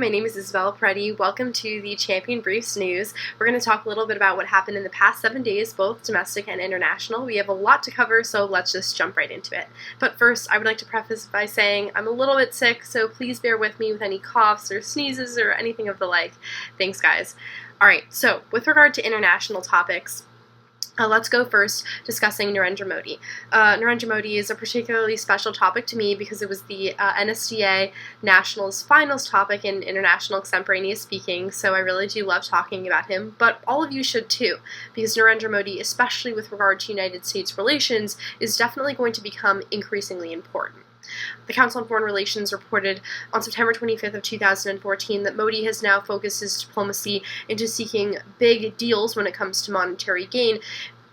my name is Isabella Peretti. Welcome to the Champion Briefs News. We're going to talk a little bit about what happened in the past 7 days, both domestic and international. We have a lot to cover, so let's just jump right into it. But first, I would like to preface by saying I'm a little bit sick, so please bear with me with any coughs or sneezes or anything of the like. Thanks, guys. Alright, so with regard to international topics, let's go first discussing Narendra Modi. Narendra Modi is a particularly special topic to me because it was the NSDA Nationals finals topic in international extemporaneous speaking, so I really do love talking about him, but all of you should too, because Narendra Modi, especially with regard to United States relations, is definitely going to become increasingly important. The Council on Foreign Relations reported on September 25th of 2014 that Modi has now focused his diplomacy into seeking big deals when it comes to monetary gain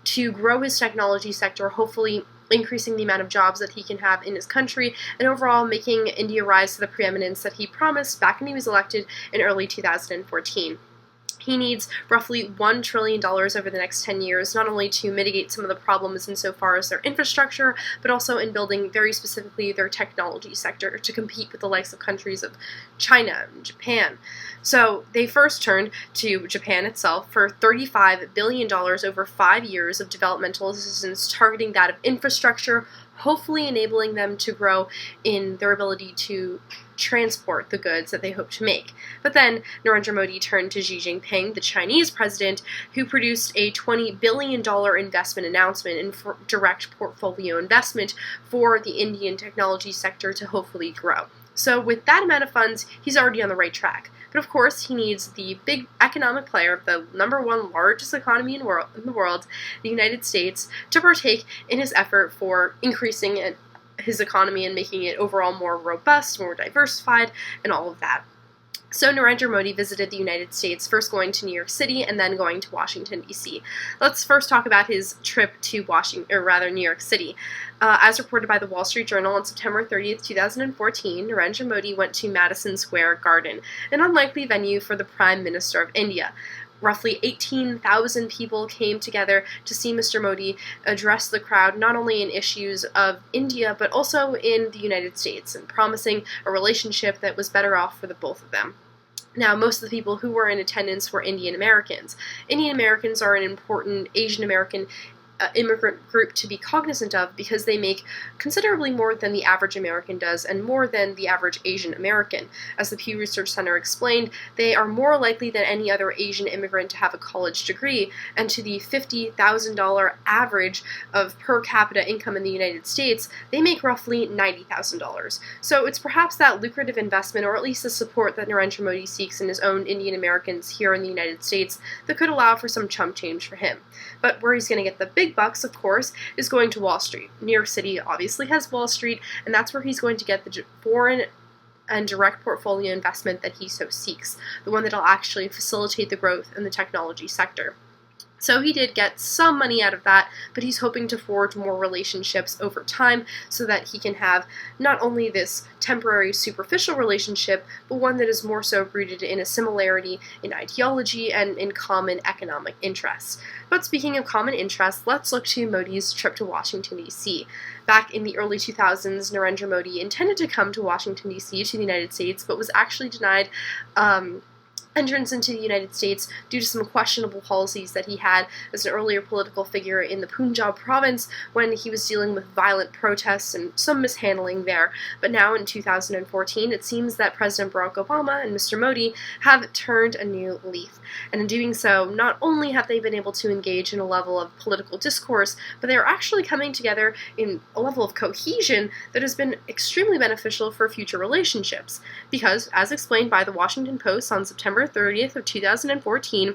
to grow his technology sector, hopefully increasing the amount of jobs that he can have in his country, and overall making India rise to the preeminence that he promised back when he was elected in early 2014. He needs roughly $1 trillion over the next 10 years, not only to mitigate some of the problems insofar as their infrastructure, but also in building very specifically their technology sector to compete with the likes of countries of China and Japan. So they first turned to Japan itself for $35 billion over 5 years of developmental assistance targeting that of infrastructure, hopefully enabling them to grow in their ability to transport the goods that they hope to make. But then Narendra Modi turned to Xi Jinping, the Chinese president, who produced a $20 billion investment announcement in direct portfolio investment for the Indian technology sector to hopefully grow. So with that amount of funds, he's already on the right track. But of course, he needs the big economic player, the #1 largest economy in the world, the United States, to partake in his effort for increasing his economy and making it overall more robust, more diversified, and all of that. So Narendra Modi visited the United States, first going to New York City and then going to Washington, D.C. Let's first talk about his trip to New York City. As reported by the Wall Street Journal on September 30th, 2014, Narendra Modi went to Madison Square Garden, an unlikely venue for the Prime Minister of India. Roughly 18,000 people came together to see Mr. Modi address the crowd not only in issues of India but also in the United States, and promising a relationship that was better off for the both of them. Now, most of the people who were in attendance were Indian Americans. Indian Americans are an important Asian American immigrant group to be cognizant of because they make considerably more than the average American does and more than the average Asian American. As the Pew Research Center explained, they are more likely than any other Asian immigrant to have a college degree, and to the $50,000 average of per capita income in the United States, they make roughly $90,000. So it's perhaps that lucrative investment, or at least the support that Narendra Modi seeks in his own Indian Americans here in the United States, that could allow for some chump change for him. But where he's going to get the big bucks, of course, is going to Wall Street. New York City obviously has Wall Street, and that's where he's going to get the foreign and direct portfolio investment that he so seeks, the one that will actually facilitate the growth in the technology sector. So he did get some money out of that, but he's hoping to forge more relationships over time so that he can have not only this temporary superficial relationship, but one that is more so rooted in a similarity in ideology and in common economic interests. But speaking of common interests, let's look to Modi's trip to Washington, D.C. Back in the early 2000s, Narendra Modi intended to come to Washington, D.C., to the United States, but was actually denied entrance into the United States due to some questionable policies that he had as an earlier political figure in the Punjab province when he was dealing with violent protests and some mishandling there. But now in 2014, it seems that President Barack Obama and Mr. Modi have turned a new leaf. And in doing so, not only have they been able to engage in a level of political discourse, but they are actually coming together in a level of cohesion that has been extremely beneficial for future relationships. Because, as explained by the Washington Post on September 30th of 2014,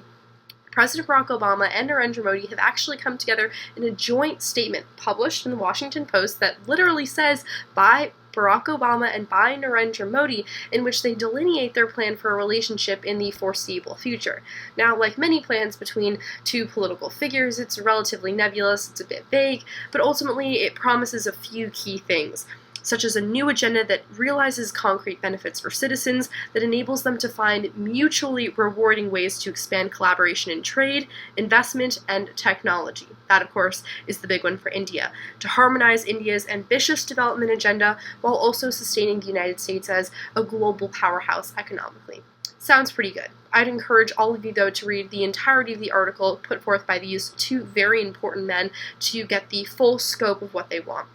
President Barack Obama and Narendra Modi have actually come together in a joint statement published in the Washington Post that literally says, by Barack Obama and by Narendra Modi, in which they delineate their plan for a relationship in the foreseeable future. Now, like many plans between two political figures, it's relatively nebulous, it's a bit vague, but ultimately it promises a few key things. such as a new agenda that realizes concrete benefits for citizens, that enables them to find mutually rewarding ways to expand collaboration in trade, investment, and technology. That, of course, is the big one for India, to harmonize India's ambitious development agenda while also sustaining the United States as a global powerhouse economically. Sounds pretty good. I'd encourage all of you, though, to read the entirety of the article put forth by these two very important men to get the full scope of what they want.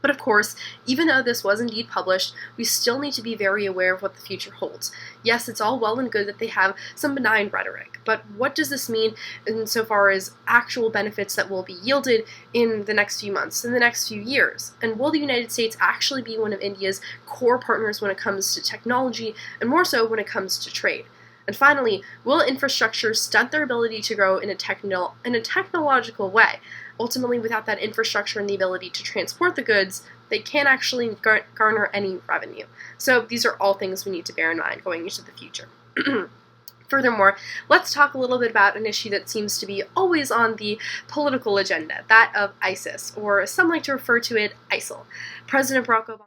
But of course, even though this was indeed published, we still need to be very aware of what the future holds. Yes, it's all well and good that they have some benign rhetoric, but what does this mean insofar as actual benefits that will be yielded in the next few months, in the next few years? And will the United States actually be one of India's core partners when it comes to technology, and more so when it comes to trade? And finally, will infrastructure stunt their ability to grow in a technological way? Ultimately, without that infrastructure and the ability to transport the goods, they can't actually garner any revenue. So these are all things we need to bear in mind going into the future. Furthermore, let's talk a little bit about an issue that seems to be always on the political agenda, that of ISIS, or some like to refer to it, ISIL. President Barack Obama